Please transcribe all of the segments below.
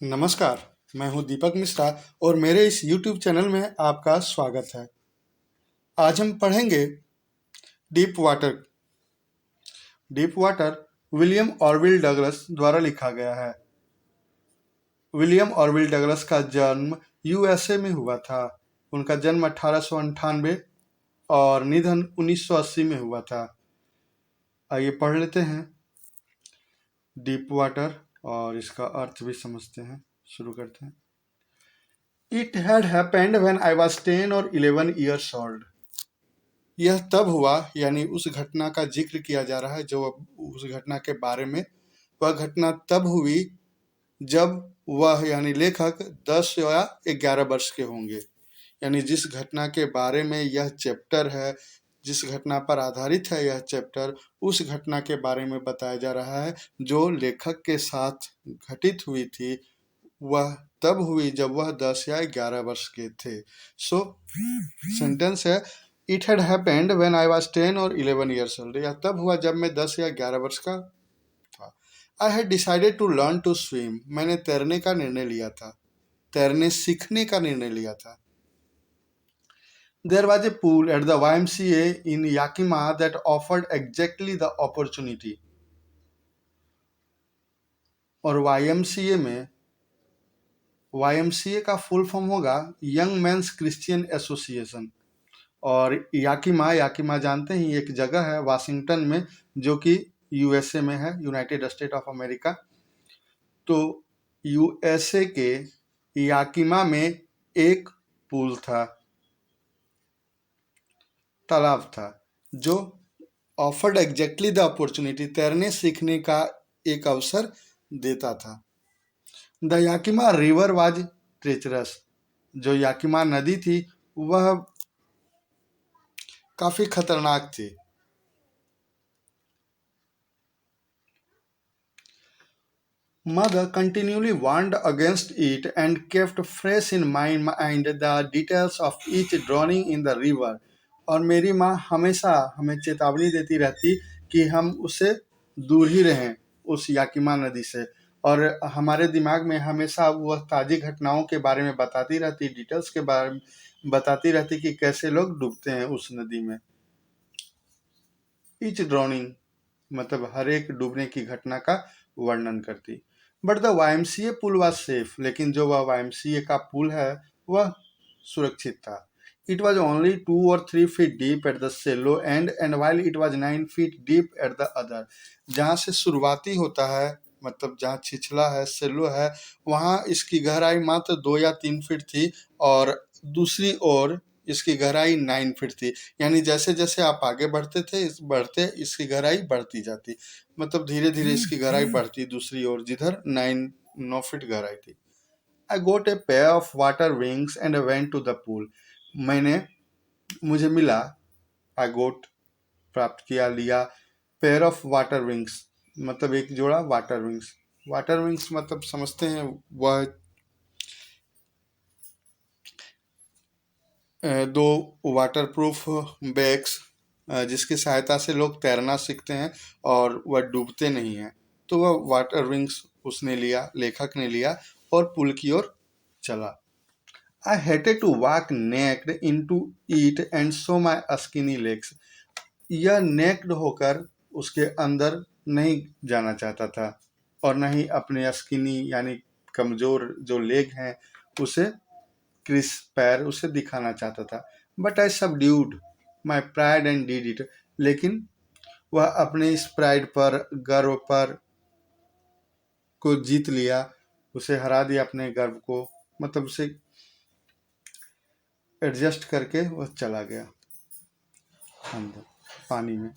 नमस्कार, मैं हूं दीपक मिश्रा और मेरे इस YouTube चैनल में आपका स्वागत है। आज हम पढ़ेंगे deep water. Deep water William Orville Douglas द्वारा लिखा गया है। विलियम ऑरविल डगलस का जन्म यूएसए में हुआ था। उनका जन्म 1898 और निधन 1980 में हुआ था। आइए पढ़ लेते हैं डीप वाटर और इसका अर्थ भी समझते हैं। शुरू करते हैं। It had happened when I was 10 or 11 years old. यह तब हुआ, यानी उस घटना का जिक्र किया जा रहा है जो उस घटना के बारे में। वह घटना तब हुई जब वह यानी लेखक 10 या 11 वर्ष के होंगे। यानी जिस घटना के बारे में यह चैप्टर है, जिस घटना पर आधारित है यह चैप्टर, उस घटना के बारे में बताया जा रहा है जो लेखक के साथ घटित हुई थी। वह तब हुई जब वह 10 या 11 वर्ष के थे। सो सेंटेंस है, it had happened when I was 10 और 11 ईयर्स ओल्ड। यह तब हुआ जब मैं 10 या 11 वर्ष का था। I had decided to learn to swim. मैंने तैरने का निर्णय लिया था, तैरने सीखने का निर्णय लिया था। There was a pool at the YMCA in Yakima that offered exactly the opportunity. और YMCA में, YMCA का फुल फॉर्म होगा यंग मेंस क्रिश्चियन एसोसिएशन। और याकिमा जानते हैं, एक जगह है वाशिंगटन में जो कि यूएसए में है, यूनाइटेड स्टेट ऑफ अमेरिका। तो यूएसए के याकिमा में एक पूल था, तालाब था, जो ऑफर्ड एग्जैक्टली द अपॉर्चुनिटी, तैरने सीखने का एक अवसर देता था। The Yakima river was treacherous. जो याकिमा नदी थी वह काफी खतरनाक थी। Mother continually warned against it and kept fresh in my mind the details of each drowning in the river. और मेरी माँ हमेशा हमें चेतावनी देती रहती कि हम उससे दूर ही रहें, उस याकिमा नदी से। और हमारे दिमाग में हमेशा वह ताज़ी घटनाओं के बारे में बताती रहती, डिटेल्स के बारे में बताती रहती कि कैसे लोग डूबते हैं उस नदी में। ईच ड्राउनिंग मतलब हर एक डूबने की घटना का वर्णन करती। But the YMCA pool was safe. लेकिन जो वह YMCA का पुल है वह सुरक्षित था। It was only 2 or 3 feet deep at the shallow end while it was 9 feet deep at the other. जहाँ से शुरुआती होता है, मतलब जहाँ छिछला है, सेलो है, वहाँ इसकी गहराई मात्र 2 या 3 फीट थी और दूसरी ओर इसकी गहराई 9 फीट थी। यानी जैसे जैसे आप आगे बढ़ते इसकी गहराई बढ़ती जाती, मतलब धीरे धीरे इसकी गहराई बढ़ती दूसरी ओर, जिधर 9 फीट गहराई थी। I got a pair of water wings and went to the pool. मुझे मिला, आई गोट प्राप्त किया, लिया, पेयर ऑफ वाटर विंग्स मतलब एक जोड़ा वाटर विंग्स। वाटर विंग्स मतलब समझते हैं, वह 2 वाटरप्रूफ बैग्स जिसकी सहायता से लोग तैरना सीखते हैं और वह डूबते नहीं हैं। तो वह वाटर विंग्स उसने लिया, लेखक ने लिया और पुल की ओर चला। I hated to walk naked into it and show my skinny legs. यह नेक्ड होकर उसके अंदर नहीं जाना चाहता था और न ही अपने स्किनी यानी कमजोर जो लेग हैं उसे, क्रिस पैर, उसे दिखाना चाहता था। But I subdued my pride and did it. लेकिन वह अपने इस प्राइड पर, गर्व पर को जीत लिया, उसे हरा दिया, अपने गर्व को, मतलब उसे एडजस्ट करके वह चला गया अंदर पानी में।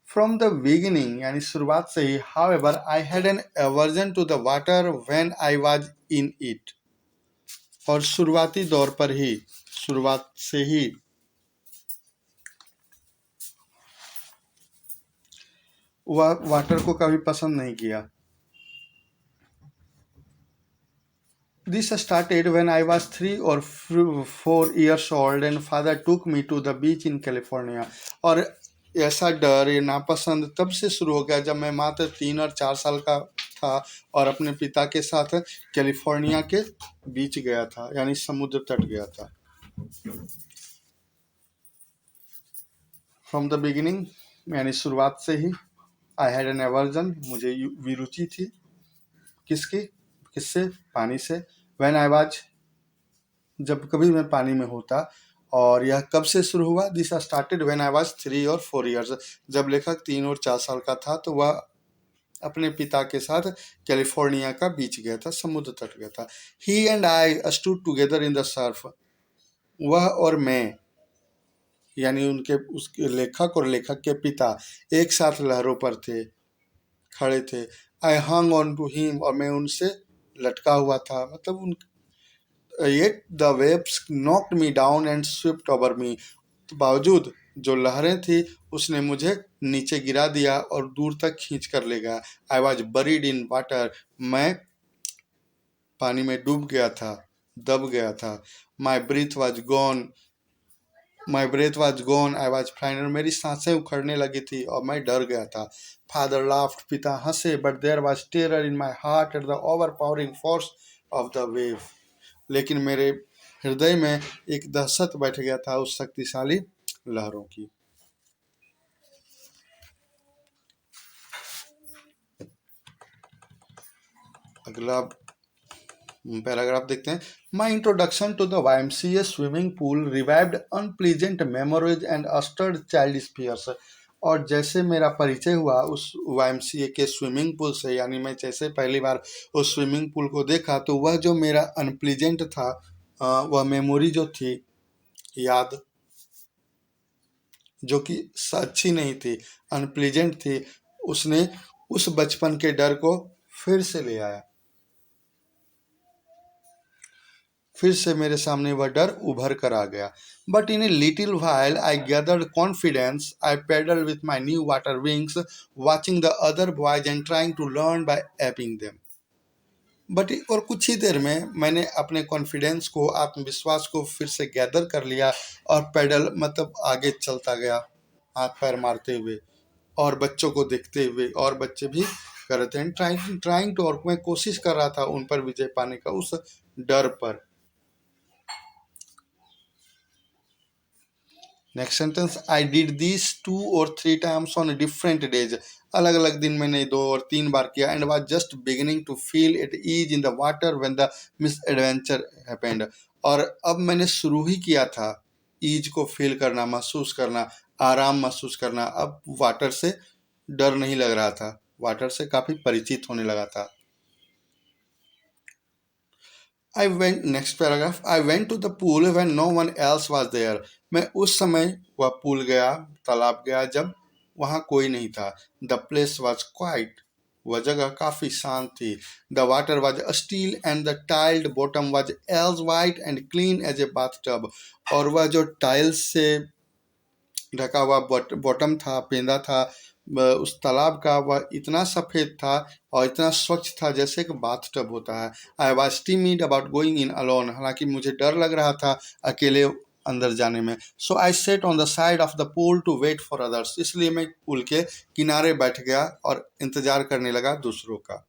फ्रॉम द बिगिनिंग यानी शुरुआत से ही, however I had an aversion to the water when I was in it. और शुरुआती दौर पर ही, शुरुआत से ही वह वाटर को कभी पसंद नहीं किया। This started when I was 3 or 4 years old and father took me to the beach in California. और ऐसा डर, ये नापसंद तब से शुरू हो गया जब मैं मात्र 3 और 4 साल का था और अपने पिता के साथ कैलिफोर्निया के बीच गया था, यानी समुद्र तट गया था। फ्रॉम द बिगिनिंग, यानी शुरुआत से ही, आई हैड एन एवर्जन, मुझे विरुचि थी। किसकी? किससे? पानी से। व्हेन आई वाज, जब कभी मैं पानी में होता। और यह कब से शुरू हुआ? This started when I was 3 और 4 years। जब लेखक 3 और 4 साल का था तो वह अपने पिता के साथ कैलिफोर्निया का बीच गया था, समुद्र तट गया था। He and I stood together in the surf. वह और मैं, यानी उनके उसके लेखक और लेखक के पिता एक साथ लहरों पर थे, खड़े थे। आई हंग ऑन टू हिम, और मैं उनसे लटका हुआ था, मतलब उन yet the waves knocked me down and Swift over me. तो बावजूद जो लहरें थी उसने मुझे नीचे गिरा दिया और दूर तक खींच कर ले गया। I was buried in water, मैं पानी में डूब गया था, दब गया था। My breath was gone, my breath was gone, I was frightened, मेरी सांसें उखड़ने लगी थी और मैं डर गया था। फादर लाफ्ड, पिता हंसे, but there was terror in my heart at the overpowering force of the wave. लेकिन मेरे हृदय में एक दहशत बैठ गया था उस शक्तिशाली लहरों की। अगला पैराग्राफ देखते हैं। My introduction to the YMCA swimming pool revived unpleasant memories and stirred child fears. और जैसे मेरा परिचय हुआ उस YMCA के स्विमिंग पूल से, यानी मैं जैसे पहली बार उस स्विमिंग पूल को देखा तो वह जो मेरा अनप्लीजेंट था, वह मेमोरी जो थी, याद, जो कि अच्छी नहीं थी, अनप्लीजेंट थी, उसने उस बचपन के डर को फिर से ले आया। फिर से मेरे सामने वह डर उभर कर आ गया। But in a little while I gathered confidence, I paddle with my new water wings, watching the other boys and trying to learn by aping them. But और कुछ ही देर में मैंने अपने कॉन्फिडेंस को, आत्मविश्वास को फिर से गैदर कर लिया और पेडल मतलब आगे चलता गया, हाथ पैर मारते हुए और बच्चों को देखते हुए, और बच्चे भी कर रहे थे। ट्राइंग टू, और मैं कोशिश कर रहा था उन पर विजय पाने का, उस डर पर। Next sentence, I did this 2 or 3 times on different days. अलग अलग दिन मैंने 2 और 3 बार किया। And was just beginning to feel at ease in the water when the misadventure happened. और अब मैंने शुरू ही किया था ईज को फील करना, महसूस करना, आराम महसूस करना। अब वाटर से डर नहीं लग रहा था, वाटर से काफ़ी परिचित होने लगा था। I went, next paragraph, I went to the pool when no one else was there। मैं उस समय वह पूल गया, तालाब गया जब वहाँ कोई नहीं था। The place was quiet, वह जगह काफी शांत थी। The water was still and the tiled bottom was as white and clean as a bathtub। और वह जो टाइल्स से ढका हुआ बॉटम था, पेंदा था उस तालाब का, वह इतना सफ़ेद था और इतना स्वच्छ था जैसे कि बाथटब होता है। I was timid about going in alone, हालांकि मुझे डर लग रहा था अकेले अंदर जाने में। So I sat on the side of the pool to wait for others, इसलिए मैं पूल के किनारे बैठ गया और इंतजार करने लगा दूसरों का।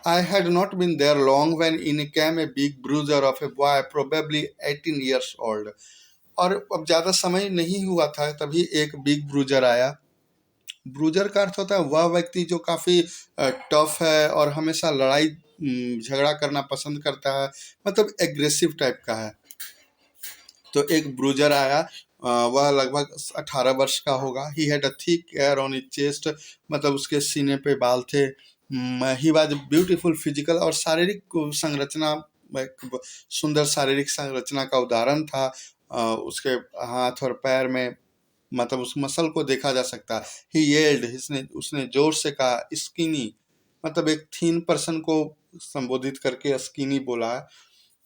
I had not been there long when in came a big bruiser of a boy probably 18 years old। और अब ज़्यादा समय नहीं हुआ था तभी एक बिग ब्रूजर आया। ब्रूजर का अर्थ होता है वह व्यक्ति जो काफ़ी टफ है और हमेशा लड़ाई झगड़ा करना पसंद करता है, मतलब एग्रेसिव टाइप का है। तो एक ब्रूजर आया, वह लगभग 18 वर्ष का होगा। He had a thick hair on his chest, मतलब उसके सीने पे बाल थे। ही वाज ब्यूटीफुल फिजिकल, और शारीरिक संरचना, सुंदर शारीरिक संरचना का उदाहरण था। उसके हाथ और पैर में, मतलब उस मसल को देखा जा सकता है। ही येल्ड, उसने जोर से कहा। स्किनी, मतलब एक थीन पर्सन को संबोधित करके स्किनी बोला है,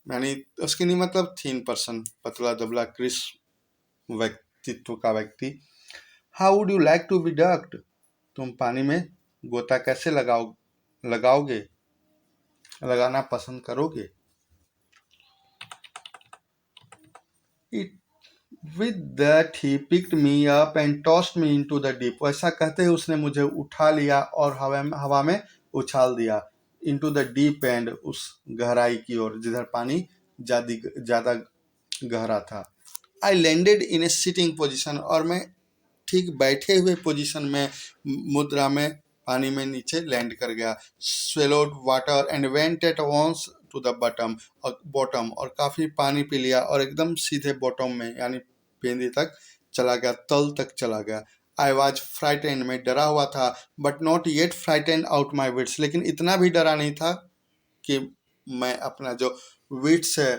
यानी स्किनी मतलब थीन पर्सन, पतला दुबला क्रिस्प व्यक्तित्व का व्यक्ति। How would you like to be ducked, तुम पानी में गोता कैसे लगाओगे, लगाना पसंद करोगे। With that he picked me up and tossed me into the deep. ऐसा कहते ही उसने मुझे उठा लिया और हवा में उछाल दिया। इनटू द डीप एंड, उस गहराई की ओर जिधर पानी ज़्यादा गहरा था। I landed in A sitting position, और मैं ठीक बैठे हुए पोजीशन में, मुद्रा में पानी में नीचे लैंड कर गया। Swallowed water and went at once to the bottom, और काफ़ी पानी पी लिया और एकदम सीधे बॉटम में यानी पेंदी तक चला गया, तल तक चला गया। आई वॉज फ्राइटेंड, मैं डरा हुआ था, but not yet frightened out my wits, लेकिन इतना भी डरा नहीं था कि मैं अपना जो विट्स है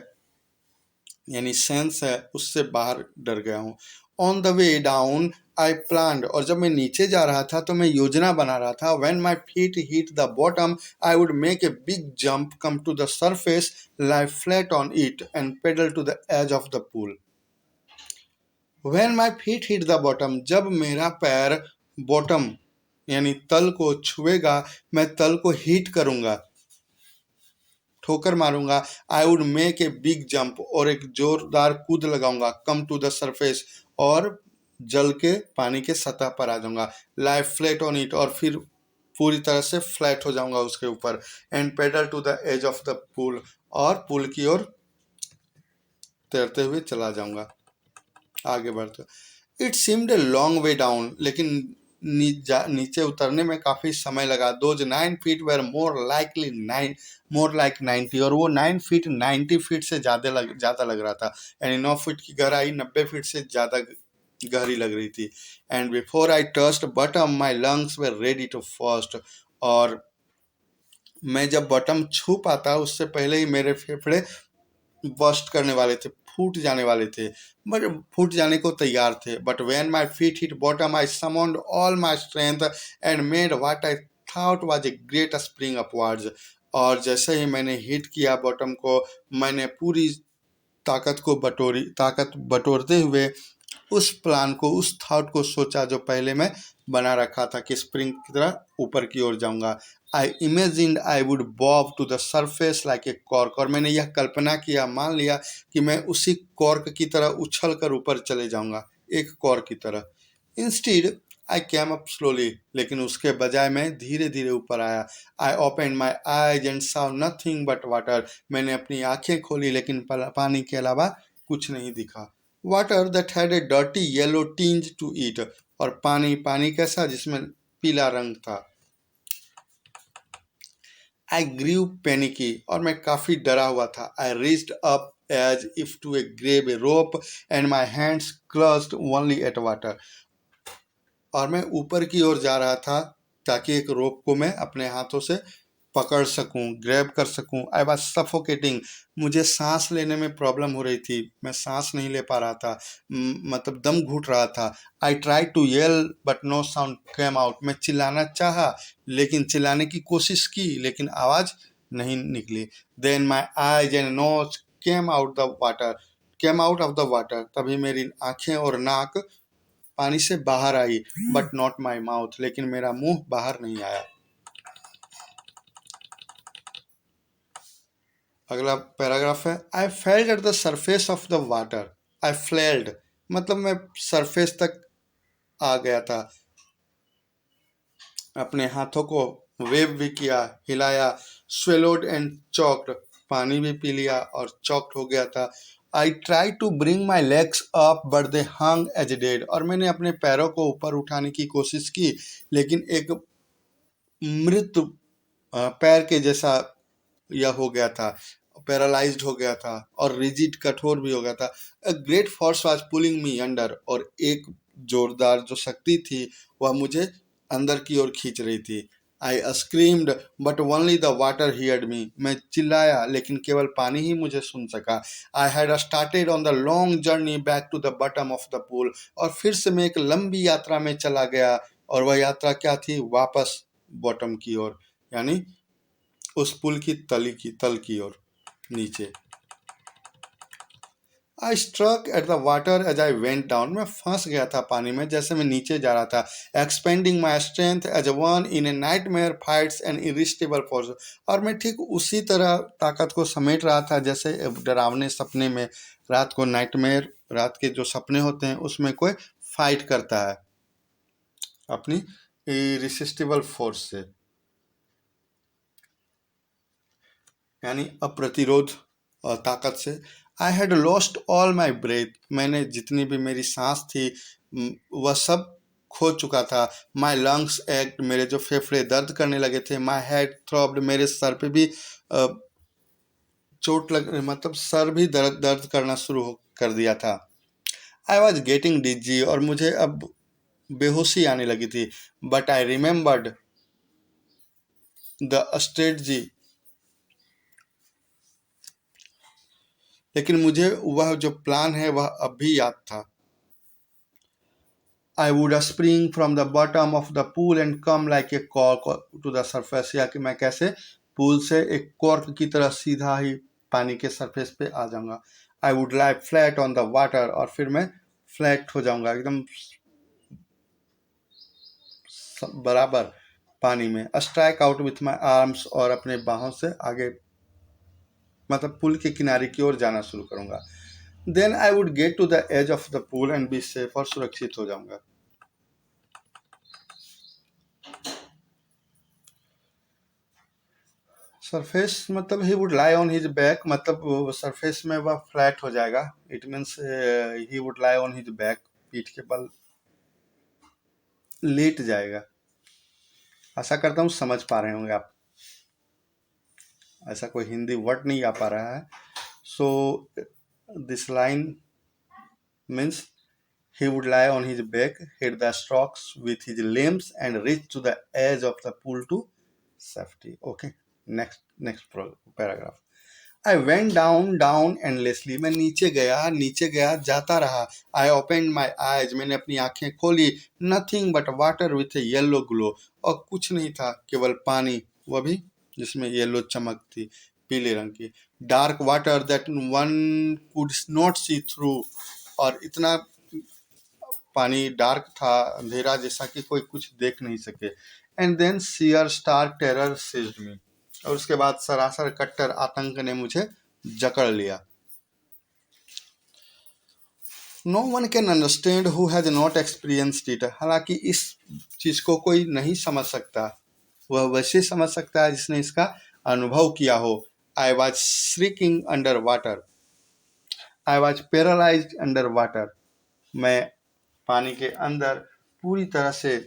यानी सेंस है उससे बाहर डर गया हूँ। On the way down I planned, और जब मैं नीचे जा रहा था तो मैं योजना बना रहा था। When my feet hit the bottom I would make a big jump, come to the surface, lie flat on it and paddle to the edge of the pool. When my feet hit the bottom, जब मेरा पैर bottom यानी तल को छुएगा, मैं तल को हिट करूंगा, ठोकर मारूंगा। आई would make a big jump, और एक जोरदार कूद लगाऊंगा। कम टू द सरफेस, और जल के पानी के सतह पर आ जाऊंगा। लाई फ्लैट ऑन इट, और फिर पूरी तरह से फ्लैट हो जाऊंगा उसके ऊपर। And paddle to the edge of the pool, और पुल की ओर तैरते हुए चला जाऊंगा, आगे बढ़ते। It seemed a long way down, लेकिन नीचे उतरने में काफी समय लगा। Those 9 feet were more like 90, और वो 9 फीट 90 फीट से ज्यादा लग रहा था, यानी 9 फीट की गहराई 90 फीट से ज्यादा गहरी लग रही थी। And before I touched bottom my lungs were ready to first, और मैं जब बॉटम छू पाता उससे पहले ही मेरे फेफड़े बस्ट करने वाले थे, फूट जाने वाले थे, बट फूट जाने को तैयार थे। But when my feet hit bottom I summoned all my strength and made what I thought was a great spring upwards. और जैसे ही मैंने हिट किया बॉटम को, मैंने पूरी ताकत बटोरते हुए उस प्लान को, उस थॉट को सोचा जो पहले मैं बना रखा था कि स्प्रिंग की तरह ऊपर की ओर जाऊंगा। I imagined I would bob to the surface like a cork, और मैंने यह कल्पना किया, मान लिया कि मैं उसी कॉर्क की तरह उछल कर ऊपर चले जाऊंगा, एक कॉर्क की तरह। Instead I came up slowly, लेकिन उसके बजाय मैं धीरे धीरे ऊपर आया। I open my eyes and saw nothing but water, मैंने अपनी आंखें खोली लेकिन पानी के अलावा कुछ नहीं दिखा। Water that had a dirty yellow tinge to it, और पानी कैसा, जिसमें पीला रंग था। आई ग्रीव पैनिकी, और मैं काफी डरा हुआ था। I reached up as if to a grab a rope and my hands clutched only at water, और मैं ऊपर की ओर जा रहा था ताकि एक रोप को मैं अपने हाथों से पकड़ सकूं, ग्रैब कर सकूं। आई वाज सफोकेटिंग, मुझे सांस लेने में प्रॉब्लम हो रही थी, मैं सांस नहीं ले पा रहा था, मतलब दम घुट रहा था। I try to yell but no sound came out, मैं चिल्लाना चाहा, लेकिन चिल्लाने की कोशिश की, लेकिन आवाज़ नहीं निकली। Then my eyes and nose came out of the water, तभी मेरी आंखें और नाक पानी से बाहर आई, बट नॉट माई माउथ, लेकिन मेरा मुंह बाहर नहीं आया। अगला पैराग्राफ है, I flailed at the surface of the water. I flailed मतलब मैं सरफेस तक आ गया था, अपने हाथों को वेव भी किया, हिलाया। स्वेलोड एंड चॉक्ड, पानी भी पी लिया और चॉक्ड हो गया था। I try to bring my legs up but they hung as dead, और मैंने अपने पैरों को ऊपर उठाने की कोशिश की, लेकिन एक मृत पैर के जैसा यह हो गया था, पैरालाइज्ड हो गया था और रिजिड कठोर भी हो गया था। A great force was pulling me under, और एक जोरदार जो शक्ति थी वह मुझे अंदर की ओर खींच रही थी। I screamed but only the water heard me, मैं चिल्लाया लेकिन केवल पानी ही मुझे सुन सका। I had started on the long journey back to the bottom of the pool, और फिर से मैं एक लंबी यात्रा में चला गया, और वह यात्रा क्या थी, वापस बॉटम की ओर, यानी उस पुल की तल की ओर नीचे। I struck at the water as I went down, मैं फंस गया था पानी में जैसे मैं नीचे जा रहा था। Expending my strength as one in a nightmare fights an irresistible force, और मैं ठीक उसी तरह ताकत को समेट रहा था जैसे डरावने सपने में रात को नाइटमेयर, रात के जो सपने होते हैं उसमें कोई फाइट करता है अपनी इरिसिस्टिबल फोर्स से, यानी अप्रतिरोध ताकत से। I had lost all my breath, मैंने जितनी भी मेरी सांस थी वह सब खो चुका था। माई लंग्स एक्ट, मेरे जो फेफड़े दर्द करने लगे थे। माई हेड थ्रॉब्ड, मेरे सर पे भी चोट लग, मतलब सर भी दर्द दर्द करना शुरू कर दिया था। आई वॉज गेटिंग डिजी, और मुझे अब बेहोशी आने लगी थी। But I remembered the strategy, लेकिन मुझे वह जो प्लान है वह अब भी याद था। I would spring from the bottom of the pool and come like a cork to the surface, या कि मैं कैसे पूल से एक कॉर्क की तरह सीधा ही पानी के सरफेस पे आ जाऊंगा। I would lie flat on the water, और फिर मैं फ्लैट हो जाऊंगा एकदम बराबर पानी में। Strike out with my arms, और अपने बाहों से आगे, मतलब पुल के किनारे की ओर जाना शुरू करूंगा। Then I would get to the edge of the pool and be safe, और सुरक्षित हो जाऊंगा। सरफेस मतलब he would lie on his back, मतलब सरफेस में वह फ्लैट हो जाएगा। It means he would lie on his back, पीठ के बल लेट जाएगा। आशा करता हूँ समझ पा रहे होंगे आप, ऐसा कोई हिंदी वर्ड नहीं आ पा रहा है। So this line means he would lie on his back, hit the strokes with his limbs, and reach to the edge of the pool to safety. Okay, next paragraph. I went down endlessly. मैं नीचे गया जाता रहा। I opened my eyes. मैंने अपनी आंखें खोली। Nothing but water with a yellow glow. और कुछ नहीं था, केवल पानी, वह भी जिसमें येलो चमक थी, पीले रंग की। Dark water that one could not see through. और इतना पानी डार्क था, अंधेरा जैसा कि कोई कुछ देख नहीं सके। And then sheer stark terror seized me, और उसके बाद सरासर कट्टर आतंक ने मुझे जकड़ लिया। No one can understand who has not experienced it, हालांकि इस चीज को कोई नहीं समझ सकता, वह वैसे समझ सकता है जिसने इसका अनुभव किया हो। I was shrieking under water, I was paralysed under water, मैं पानी के अंदर पूरी तरह से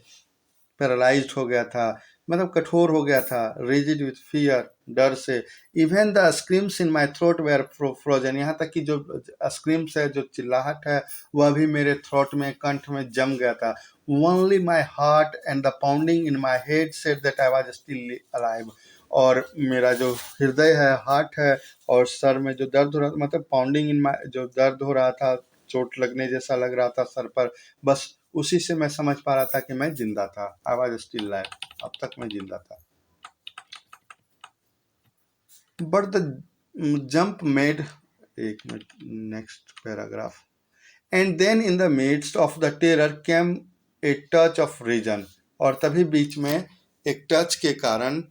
पैरालाइज्ड हो गया था, मतलब कठोर हो गया था। रिजिड विथ फियर, डर से। Even the screams in my throat were frozen, यहाँ तक कि जो स्क्रीम्स है, जो चिल्लाहट है, वह भी मेरे थ्रोट में, कंठ में जम गया था। Only my heart and the pounding in my head said that I was still alive, और मेरा जो हृदय है, हार्ट है, और सर में जो दर्द हो रहा था, मतलब पाउंडिंग इन माई, जो दर्द हो रहा था, चोट लगने जैसा लग रहा था सर पर, बस उसी से मैं समझ पा रहा था कि मैं जिंदा था। आई वाज स्टिल लाइव, अब तक मैं जिंदा था। बट द जंप मेड, एक minute, next paragraph. And then in the midst of the terror came a touch of reason, और तभी बीच में एक टच के कारण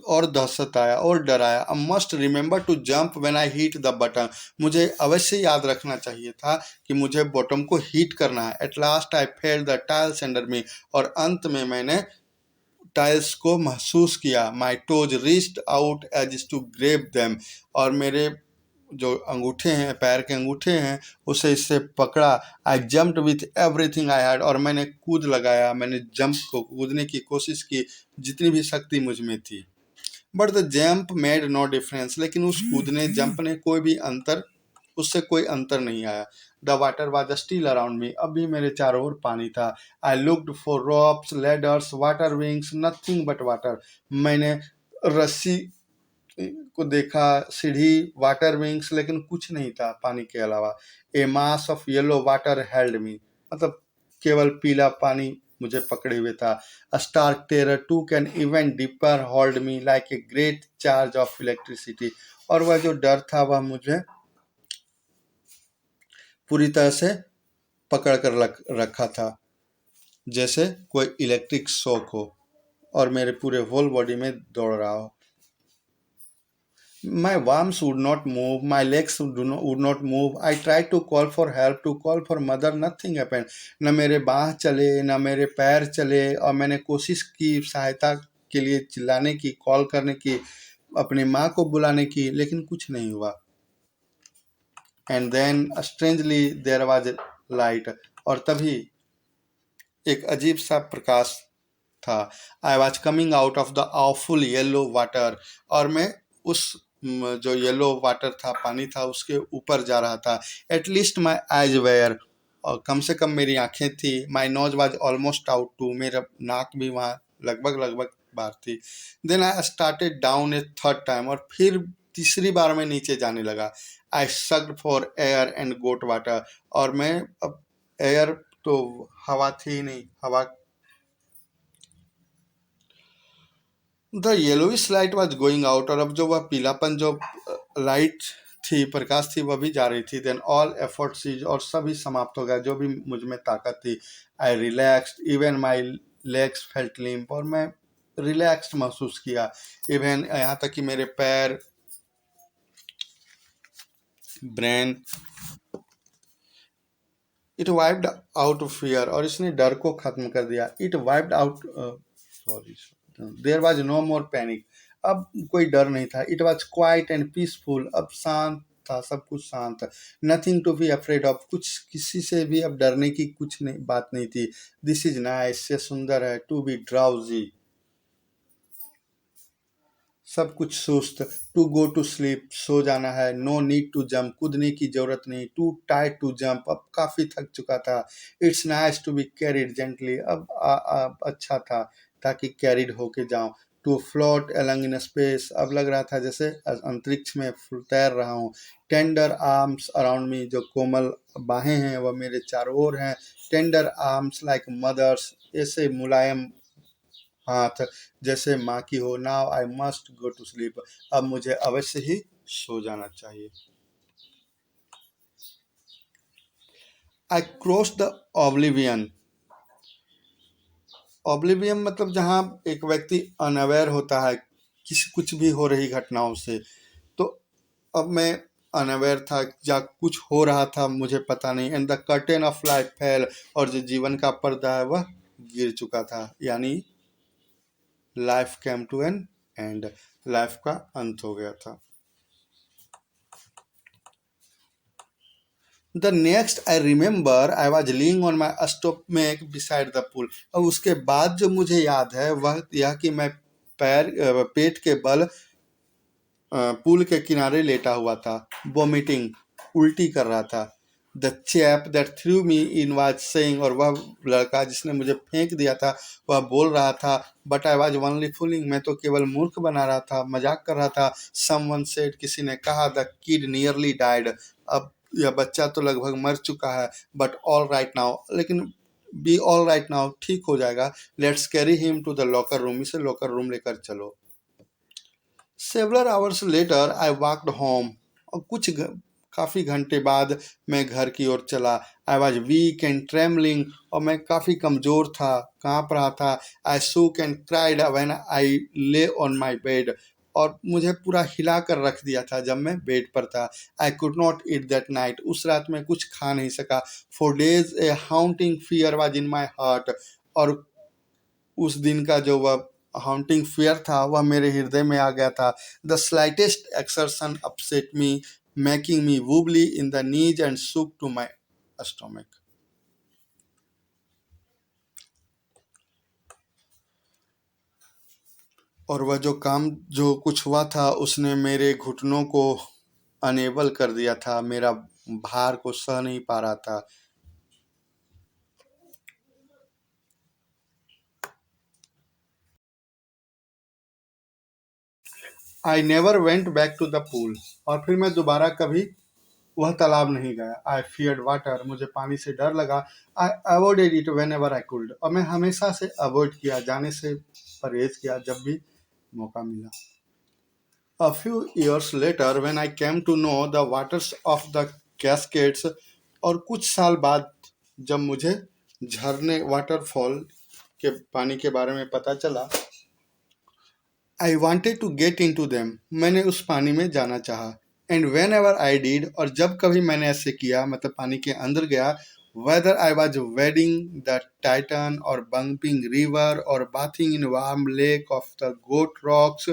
और दहशत आया और डर आया। I must remember to jump when I hit the button, मुझे अवश्य याद रखना चाहिए था कि मुझे बॉटम को हिट करना है। At last I felt the tiles under me, और अंत में मैंने टाइल्स को महसूस किया। My toes reached out as to grab them, और मेरे जो अंगूठे हैं, पैर के अंगूठे हैं, उसे इससे पकड़ा। आई jumped with everything I had, और मैंने कूद लगाया, मैंने जंप को कूदने की कोशिश की जितनी भी शक्ति मुझ में थी। But the jump made no difference, लेकिन उस कूदने, जंप ने कोई भी अंतर, उससे कोई अंतर नहीं आया। The water was still around me, अब भी मेरे चारों ओर पानी था। I looked for ropes, ladders, water wings, nothing but water, मैंने रस्सी को देखा, सीढ़ी, वाटर विंग्स, लेकिन कुछ नहीं था पानी के अलावा। A mass of yellow water held me, मतलब केवल पीला पानी मुझे पकड़े हुए था। A stark terror took an even deeper hold me like a great charge of electricity, और वह जो डर था वह मुझे पूरी तरह से पकड़ कर रखा था, जैसे कोई इलेक्ट्रिक शॉक हो और मेरे पूरे होल बॉडी में दौड़ रहा हो। My arms would not move, my legs would not move. I tried to call for help, to call for mother, nothing happened. न मेरे बाह चले, न मेरे पैर चले, और मैंने कोशिश की सहायता के लिए चिल्लाने की, कॉल करने की, अपनी माँ को बुलाने की, लेकिन कुछ नहीं हुआ. And then strangely there was a light. और तभी एक अजीब सा प्रकाश था. I was coming out of the awful yellow water. और मैं उस जो येलो वाटर था, पानी था, उसके ऊपर जा रहा था. At least my eyes were. और कम से कम मेरी आंखें थी. My nose was almost out too. मेरा नाक भी वहाँ लगभग लगभग बाहर थी. Then I started down a third time. और फिर तीसरी बार मैं नीचे जाने लगा. I sucked for air and got water. और मैं अब एयर तो हवा थी नहीं, हवा. The yellowish light was going out. और अब जो वह पीलापन, जो लाइट थी, प्रकाश थी, वह भी जा रही थी. Then all effort ceased. और सभी समाप्त हो गया, जो भी मुझ में ताकत थी. I relaxed, even my legs felt limp. और मैं रिलैक्स्ड महसूस किया. इवन यहाँ तक कि मेरे पैर, brain. It wiped out fear. और इसने डर को खत्म कर दिया. It wiped out, sorry, there was no more panic. अब कोई डर नहीं था. It was quiet and peaceful. अब शांत था, सब कुछ शांत. Nothing to be afraid of. कुछ किसी से भी अब डरने की कुछ नहीं, बात नहीं थी. This is nice. ये सुंदर है. To be drowsy. सब कुछ सुस्त. To go to sleep. सो जाना है. No need to jump. कूदने की जरूरत नहीं. टू टाइट टू जंप. अब काफी थक चुका था. It's nice to be carried gently. अब अच्छा था ताकि कैरिड होके जाऊं. To float along in space. अब लग रहा था जैसे अंतरिक्ष में तैर रहा हूँ. Tender arms around me. जो कोमल बाहें हैं वह मेरे चारों ओर हैं. Tender arms like mother's. ऐसे मुलायम हाथ जैसे माँ की हो. Now I must go to sleep. अब मुझे अवश्य ही सो जाना चाहिए. I cross the oblivion. Oblivion मतलब जहाँ एक व्यक्ति अनअवेयर होता है किसी कुछ भी हो रही घटनाओं से. तो अब मैं अनअवेयर था, या कुछ हो रहा था मुझे पता नहीं. And the curtain of life fail. और जो जीवन का पर्दा है वह गिर चुका था. यानी life came to an end. Life का अंत हो गया था. The next I remember I was lying on my stomach beside the pool. और उसके बाद जो मुझे याद है वह यह कि मैं पेट के बल पूल के किनारे लेटा हुआ था. वॉमिटिंग, उल्टी कर रहा था. The chap that through me in was saying. और वह लड़का जिसने मुझे फेंक दिया था वह बोल रहा था. But I was only fooling. मैं तो केवल मूर्ख बना रहा था, मजाक कर रहा था. Someone said. किसी ने कहा. The kid nearly died. अब यह बच्चा तो लगभग मर चुका है. But all right now. लेकिन बी ऑल राइट नाउ. ठीक हो जाएगा. Let's carry him to the locker room. इसे लॉकर रूम लेकर चलो. Several hours later I walked home. और काफ़ी घंटे बाद मैं घर की ओर चला. I was weak and trembling. और मैं काफ़ी कमज़ोर था, काँप रहा था. आई सूक एंड क्राइड व्हेन आई ले ऑन माई बेड. और मुझे पूरा हिला कर रख दिया था जब मैं बेड पर था. I could not eat that night. उस रात में कुछ खा नहीं सका. For days a haunting fear was in my heart. और उस दिन का जो वह हाउंटिंग फियर था वह मेरे हृदय में आ गया था. The slightest exertion upset me, making me wobbly in the knees and sick to my stomach. और वह जो कुछ हुआ था उसने मेरे घुटनों को अनेबल कर दिया था. मेरा भार को सह नहीं पा रहा था. I never went back to the pool. और फिर मैं दोबारा कभी वह तालाब नहीं गया. I feared water. मुझे पानी से डर लगा. I avoided it whenever I could. और मैं हमेशा से अवॉइड किया, जाने से परहेज किया जब भी मौका मिला. A few years later when I came to know the waters of the Cascades. और कुछ साल बाद जब मुझे झरने, वाटरफॉल के पानी के बारे में पता चला. I wanted to get into them, मैंने उस पानी में जाना चाहा। And whenever I did, और जब कभी मैंने ऐसे किया, मतलब पानी के अंदर गया, whether I was wading the Tieton और बंपिंग रिवर और bathing in warm lake of the Goat Rocks,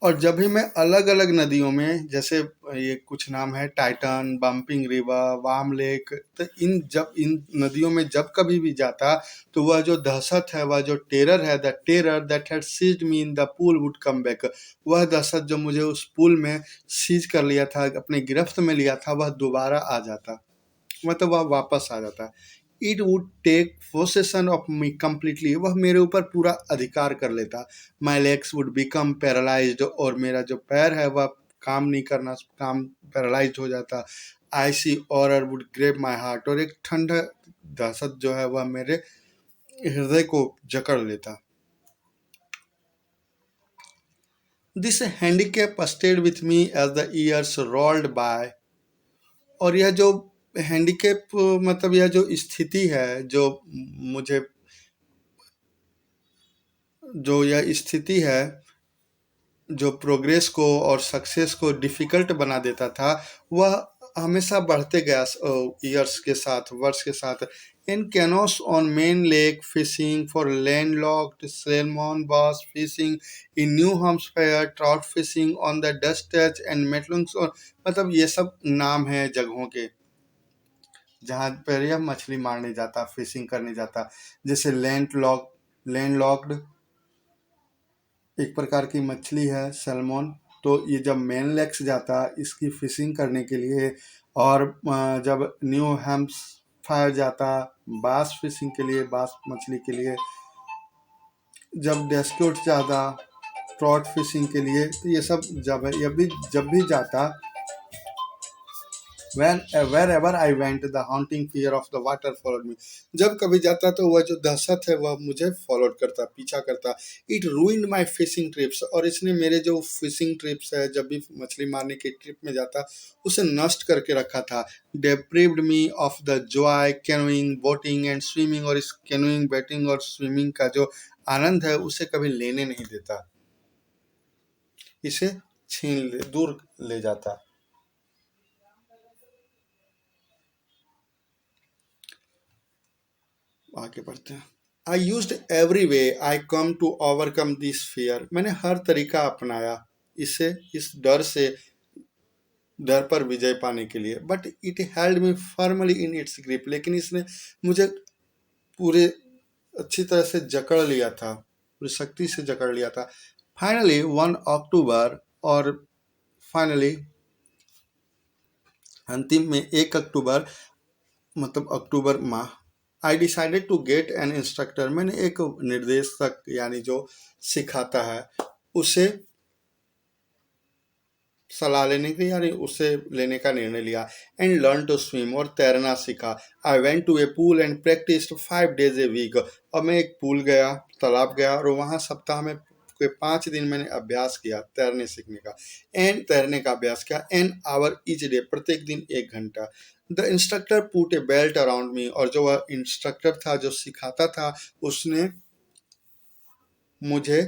और जब भी मैं अलग अलग नदियों में, जैसे ये कुछ नाम है, Titan, bumping river, warm lake, तो इन नदियों में जब कभी भी जाता, तो वह जो दहशत है, वह जो टेरर है, the terror that had seized me in the pool would come back, वह दहशत जो मुझे उस पूल में सीज कर लिया था, अपने गिरफ्त में लिया था, वह दोबारा आ जाता, मतलब वह वापस आ जाता। It would take possession of me completely, वह मेरे ऊपर पूरा अधिकार कर लेता। My legs would become paralysed, और मेरा जो पैर है वह काम नहीं करना, काम पैरालाइज्ड हो जाता। Icy horror would grip my heart, और एक ठंडा दहशत जो है वह मेरे हृदय को जकड़ लेता। This handicap stayed with me as the years rolled by, और यह जो हैंडीकैप, मतलब यह जो स्थिति है, मुझे जो यह स्थिति है जो प्रोग्रेस को और सक्सेस को डिफ़िकल्ट बना देता था, वह हमेशा बढ़ते गया ईयर्स के साथ, वर्ष के साथ। In canoes on Maine lake fishing for landlocked salmon, bass fishing in New Hampshire, trout fishing on the Deschutes and Metolius, और मतलब ये सब नाम है जगहों के जहाँ पर यह मछली मारने जाता, फिशिंग करने जाता। जैसे लैंडलॉक्ड एक प्रकार की मछली है, सैल्मन, तो ये जब मेन लेक्स जाता इसकी फिशिंग करने के लिए, और जब न्यू हैम्पशायर जाता बास फिशिंग के लिए, बास मछली के लिए, जब डेस्क्यूट जाता ट्रॉट फिशिंग के लिए, तो ये सब जब भी जाता, wherever I went, the haunting fear of the water followed me. जब कभी जाता तो वह जो दहशत है वह मुझे फॉलो करता, पीछा करता। It ruined my fishing trips, और इसने मेरे जो फिशिंग ट्रिप्स है, जब भी मछली मारने की ट्रिप में जाता, उसे नष्ट करके रखा था। Deprived me of the joy canoeing, boating and swimming, और इस कैनोइंग, बोटिंग और स्विमिंग का जो आनंद है उसे कभी लेने नहीं देता, इसे दूर ले जाता। आगे बढ़ते हैं। I used every way I come to overcome this fear, मैंने हर तरीका अपनाया इस डर पर विजय पाने के लिए। But it held me firmly in its grip, लेकिन इसने मुझे पूरे अच्छी तरह से जकड़ लिया था, पूरी शक्ति से जकड़ लिया था। फाइनली 1 अक्टूबर, और फाइनली अंतिम में 1 अक्टूबर, मतलब अक्टूबर माह, I decided to get an instructor, मैंने एक निर्देशक यानी जो सिखाता है उसे सलाह लेने की, यानी उसे लेने का निर्णय लिया। एंड लर्न टू स्विम, और तैरना सीखा। I went to a pool and practised 5 days a week, और मैं एक पूल गया, तालाब गया, और वहाँ सप्ताह में के 5 दिन मैंने अभ्यास किया तैरने सीखने का, तैरने का अभ्यास किया। एन आवर ईच डे, प्रत्येक दिन 1 घंटा। The instructor put A belt around me, और जो वह इंस्ट्रक्टर था जो सिखाता था उसने मुझे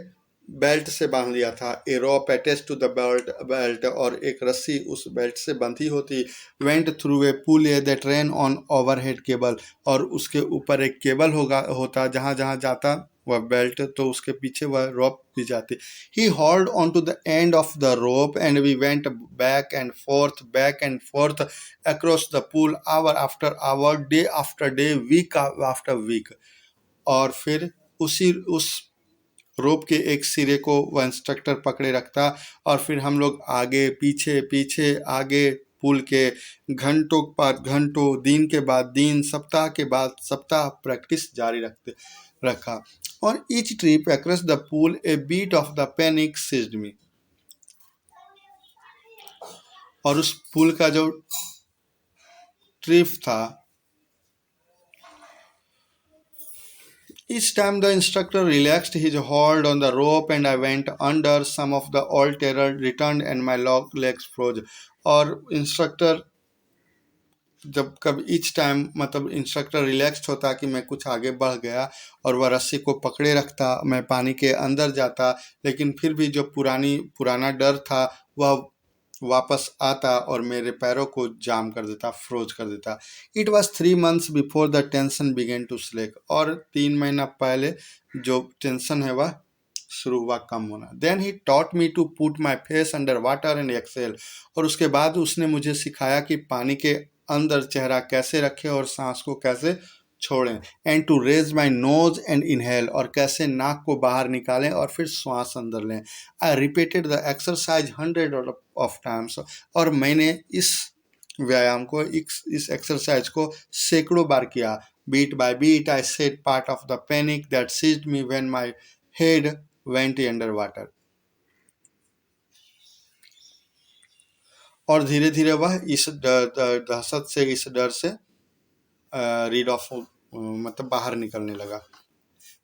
बेल्ट से बांध लिया था। A rope attached to the belt, और एक रस्सी उस बेल्ट से बंधी होती। Went through a pulley that run on overhead cable, और उसके ऊपर एक केबल होता, जहाँ जहाँ जाता वह बेल्ट, तो उसके पीछे वह रोप भी जाती। He hold on to the end of the rope and we went back and forth across the pool, hour after hour, day after day, week after week. और फिर उस रोप के एक सिरे को वह इंस्ट्रक्टर पकड़े रखता, और फिर हम लोग आगे पीछे पीछे आगे पुल के घंटों पर घंटों, दिन के बाद दिन, सप्ताह के बाद सप्ताह प्रैक्टिस जारी रखा। और each trip across the pool a bit of the panic seized me, और उस पुल का जो ट्रिप था, each time the instructor relaxed his hold on the rope and I went under, some of the old terror returned and my legs froze। और instructor जब कब each time मतलब instructor relaxed होता कि मैं कुछ आगे बढ़ गया और वह रस्सी को पकड़े रखता, मैं पानी के अंदर जाता, लेकिन फिर भी जो पुराना डर था वह वापस आता और मेरे पैरों को जाम कर देता, फ्रोज कर देता। It was 3 months before the tension began to slack, और 3 महीना पहले जो टेंशन है वह शुरू हुआ कम होना। Then he taught me to put my face under water and exhale, और उसके बाद उसने मुझे सिखाया कि पानी के अंदर चेहरा कैसे रखें और सांस को कैसे छोड़ें। And to raise my nose and inhale, और कैसे नाक को बाहर निकालें और फिर श्वास अंदर लें। I repeated the exercise 100 of times, और मैंने इस व्यायाम को, इस एक्सरसाइज को सैकड़ों बार किया। Bit by bit I shed part of the panic that seized me when my head went under water, और धीरे धीरे वह इस दहशत से, इस डर से रीड ऑफ मतलब बाहर निकलने लगा।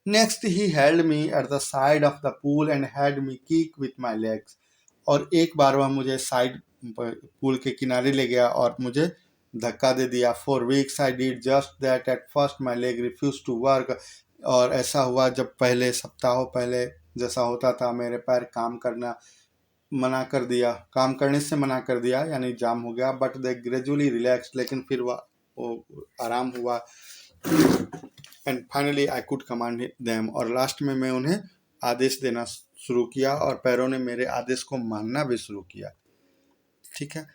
Next he held me at the side of the pool and had me kick with my legs, और एक बार वह मुझे साइड पूल के किनारे ले गया और मुझे धक्का दे दिया। For weeks I did just that, at first my leg refuse to work, और ऐसा हुआ जब पहले सप्ताहों पहले जैसा होता था, मेरे पैर काम करने से मना कर दिया, यानी जाम हो गया। बट दे ग्रेजुअली रिलैक्स, लेकिन फिर वो आराम हुआ। And finally I could command them, और लास्ट में मैं उन्हें आदेश देना शुरू किया और पैरों ने मेरे आदेश को मानना भी शुरू किया। ठीक है।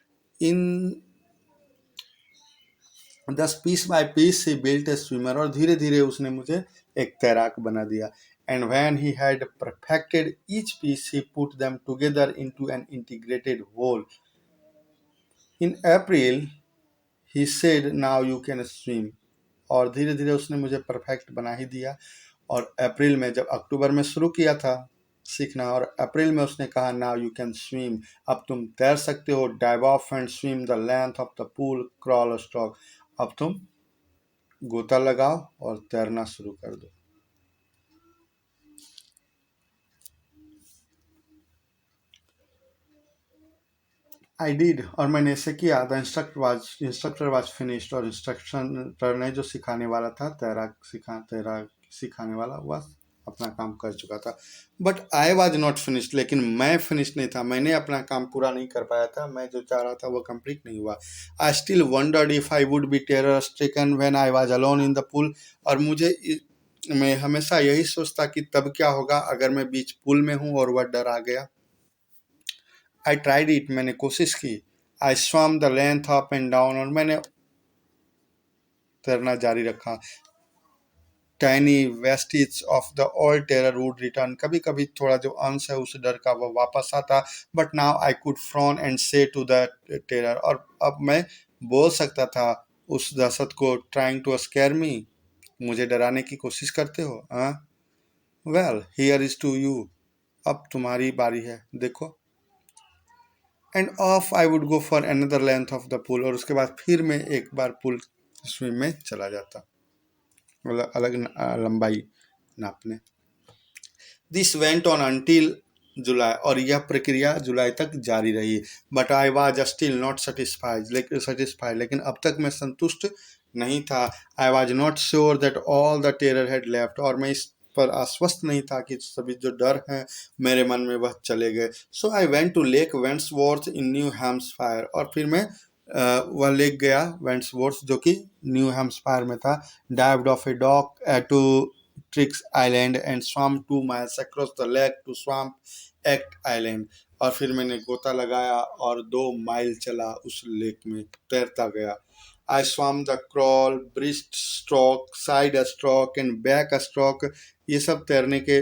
In this piece by piece he built a swimmer, और धीरे धीरे उसने मुझे एक तैराक बना दिया। And when he had perfected each piece he put them together into an integrated whole. In April he said now you can swim, और धीरे धीरे उसने मुझे परफेक्ट बना ही दिया। और अप्रैल में, जब अक्टूबर में शुरू किया था सीखना, और अप्रैल में उसने कहा नाउ यू कैन स्विम, अब तुम तैर सकते हो। Dive of and swim the length of the pool, crawl stroke, अब तुम गोता लगाओ और तैरना शुरू कर दो। आई डिड, और मैंने इसे किया। द इंस्ट्रक्टर वाज फिनिश्ड, और इंस्ट्रक्टर ने जो सिखाने वाला था, तैराक सिखाने वाला, वह अपना काम कर चुका था। But I was not finished, लेकिन मैं फिनिश नहीं था, मैंने अपना काम पूरा नहीं कर पाया था। मैं जो चाह रहा था वो कंप्लीट नहीं हुआ। I still wondered if I would be terror stricken when I was alone in the pool, और मैं हमेशा यही सोचता कि तब क्या होगा अगर मैं बीच पूल में हूँ और वह डर आ गया। आई ट्राइड इट, मैंने कोशिश की। I swam the length up and down, और मैंने तैरना जारी रखा। Tiny vestiges of the old terror would return, कभी कभी थोड़ा जो अंश है उस डर का वो वापस आता। But now I could frown and से टू द टेरर, और अब मैं बोल सकता था उस दहशत को, ट्राइंग टू स्केयर मी, मुझे डराने की कोशिश करते हो, हाँ? Well here is to you, अब तुम्हारी बारी है, देखो। And off I would go for another length of the pool, और उसके बाद फिर मैं एक बार पुल स्विम में चला जाता, मतलब अलग लंबाई नापने। दिस वेंट ऑन अंटिल जुलाई, और यह प्रक्रिया जुलाई तक जारी रही। But I was still not satisfied, लेकिन अब तक मैं संतुष्ट नहीं था। I was not sure that all the terror had left, और मैं इस पर आश्वस्त नहीं था कि सभी जो डर हैं मेरे मन में वह चले गए। So I went to Lake Wentworth in New Hampshire, और फिर मैं वह लेक गया वेंट्सवॉर्थ, जो कि न्यू हैम्पशायर में था। Dived off a dock to Triggs island and swam 2 miles across the lake to Stamp Act island, और फिर मैंने गोता लगाया और 2 माइल चला उस लेक में, तैरता गया। I swam the crawl, breast stroke, side stroke and back stroke, ये सब तैरने के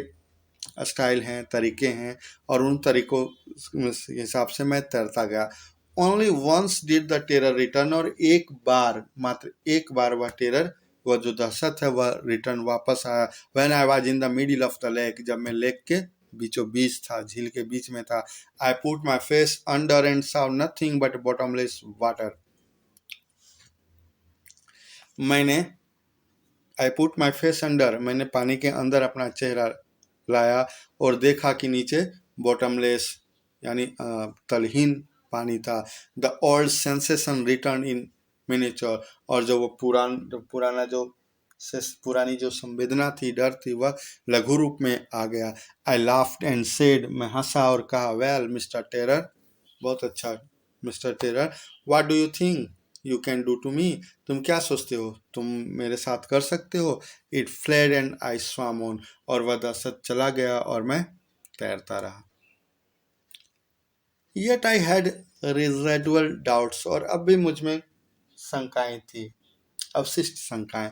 स्टाइल हैं, तरीके हैं, और उन तरीकों के हिसाब से मैं तैरता गया। Only once did the terror return, और एक बार, मात्र एक बार वह टेरर, वह जो दहशत है, वह रिटर्न वापस आया। When I was in the middle of the lake, जब मैं लेक के बीचों बीच था, झील के बीच में था। I put my face under and saw nothing but bottomless water, मैंने I put my face under, मैंने पानी के अंदर अपना चेहरा लाया और देखा कि नीचे बॉटमलेस, यानी तलहीन पानी था। The old sensation return in miniature. और जो वो पुराना जो पुरानी जो संवेदना थी, डर थी, वह लघु रूप में आ गया। आई लाफ्ड एंड सेड, मैं हंसा और कहा, वेल मिस्टर टेरर, बहुत अच्छा mister terror, what do you think you can do to me, तुम क्या सोचते हो तुम मेरे साथ कर सकते हो। इट फ्लेड एंड आई स्वाम ऑन, और वह दहशत चला गया और मैं तैरता रहा। Yet I had residual doubts, और अब भी मुझ में शंकाएं थी, अवशिष्ट शंकाएं।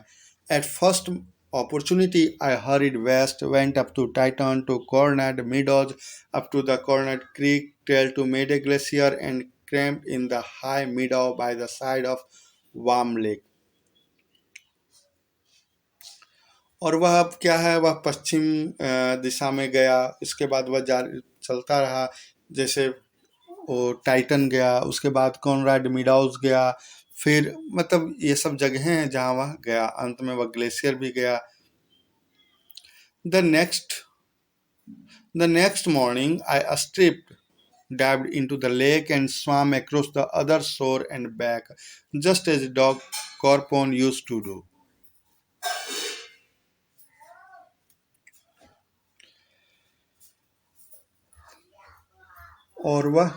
At first opportunity I hurried west, went up to Titan, to Coronado Meadows, up to the Coronado Creek trail to Mayday Glacier, and camped in the high meadow by the side of Warm Lake. और वह अब क्या है, वह पश्चिम दिशा में गया। इसके बाद वह चलता रहा, जैसे वो टाइटन गया, उसके बाद कॉनराड मीडाउस गया, फिर मतलब ये सब जगहें हैं जहाँ वह गया। अंत में वह ग्लेशियर भी गया। The next morning I stripped, dived into the lake and swam across the other shore and back, just as dog Corpon used to do. और वह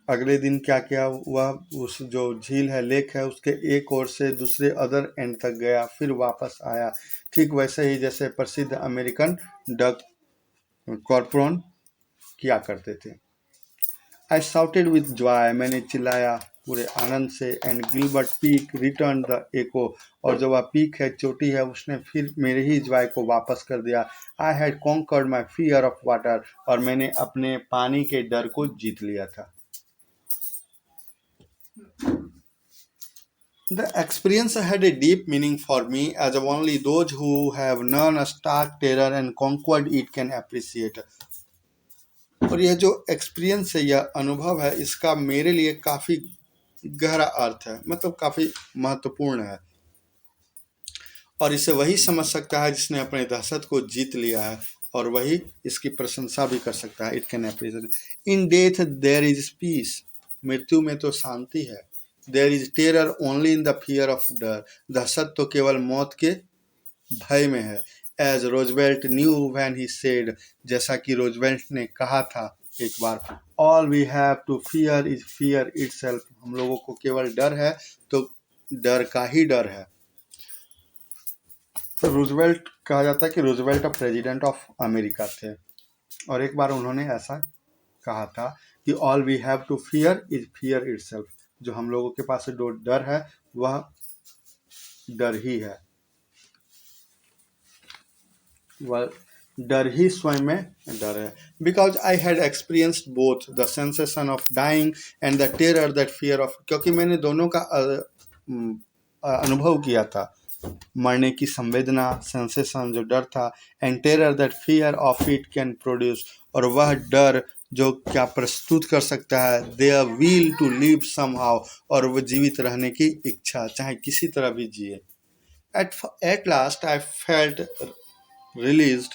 अगले दिन क्या किया, वह उस जो झील है, लेक है, उसके एक ओर से दूसरे अदर एंड तक गया, फिर वापस आया, ठीक वैसे ही जैसे प्रसिद्ध अमेरिकन डग कॉर्पोरन किया करते थे। आई शाउटेड विद जॉय, मैंने चिल्लाया पूरे आनंद से। And Gilbert Peak return the echo, और जो वह पीक है, चोटी है, उसने फिर मेरे ही जॉय को वापस कर दिया। I had conquered my fear of water, और मैंने अपने पानी के डर को जीत लिया था। The experience had a deep meaning for me, as only those who have known a stark terror and conquered it can appreciate. और यह जो एक्सपीरियंस है, यह अनुभव है, इसका मेरे लिए काफ़ी गहरा अर्थ है, मतलब काफ़ी महत्वपूर्ण है। और इसे वही समझ सकता है जिसने अपने दहशत को जीत लिया है, और वही इसकी प्रशंसा भी कर सकता है। It can appreciate. In death there is peace, मृत्यु में तो शांति है। There is terror only in the fear of death, दहशत तो केवल मौत के भय में है। As Roosevelt knew when he said, जैसा कि रोजवेल्ट ने कहा था एक बार, all we have to fear is fear itself, हम लोगों को केवल डर है तो डर का ही डर है। तो रूजवेल्ट कहा जाता है कि रूजवेल्ट प्रेसिडेंट ऑफ अमेरिका थे, और एक बार उन्होंने ऐसा कहा था कि all we have to fear is fear itself, जो हम लोगों के पास जो डर है वह डर ही है, वह डर ही स्वयं में डर है। Because I had experienced both the sensation of dying and the terror that fear of, क्योंकि मैंने दोनों का अनुभव किया था, मरने की संवेदना, सेंसेशन जो डर था, and terror that fear of it can produce, और वह डर जो क्या प्रस्तुत कर सकता है, there will to live somehow, और वह जीवित रहने की इच्छा, चाहे किसी तरह भी जिए। Eight last I felt released,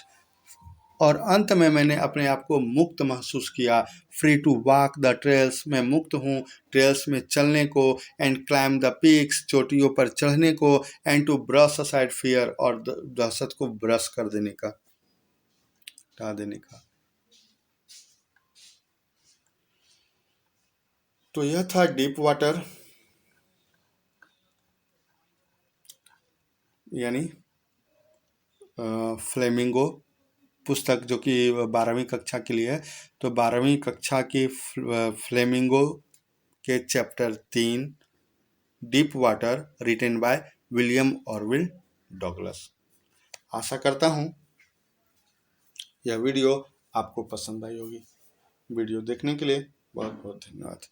और अंत में मैंने अपने आप को मुक्त महसूस किया। Free to walk the trails, मैं मुक्त हूँ ट्रेल्स में चलने को, एंड क्लाइम द पीक्स, चोटियों पर चढ़ने को, and to brush aside fear, और दहशत को ब्रश कर देने का, हटा देने का। तो यह था डीप वाटर, यानी फ्लेमिंगो पुस्तक, जो कि 12वीं कक्षा के लिए है। तो 12वीं कक्षा की फ्लेमिंगो के chapter 3 Deep Water, written by William Orville Douglas. आशा करता हूँ यह वीडियो आपको पसंद आई होगी। वीडियो देखने के लिए बहुत बहुत धन्यवाद।